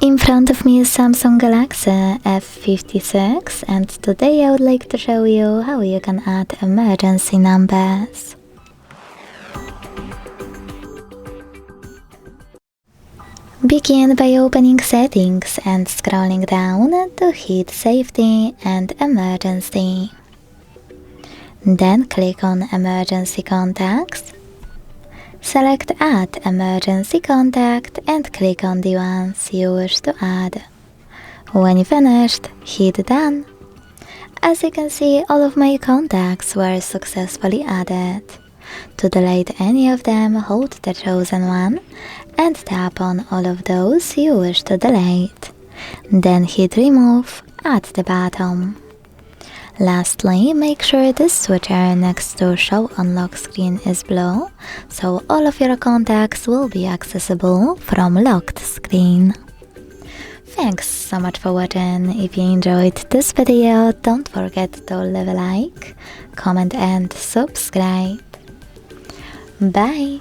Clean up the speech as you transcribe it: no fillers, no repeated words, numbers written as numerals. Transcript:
In front of me is Samsung Galaxy F56, and today I would like to show you how you can add emergency numbers. Begin by opening Settings and scrolling down to hit Safety and Emergency. Then click on Emergency Contacts. Select Add Emergency Contact and click on the ones you wish to add. When you finished, hit Done. As you can see, all of my contacts were successfully added. To delete any of them, hold the chosen one and tap on all of those you wish to delete. Then hit Remove at the bottom. Lastly, make sure this switcher next to Show on Lock Screen is blue, so all of your contacts will be accessible from locked screen. Thanks so much for watching. If you enjoyed this video, don't forget to leave a like, comment and subscribe. Bye!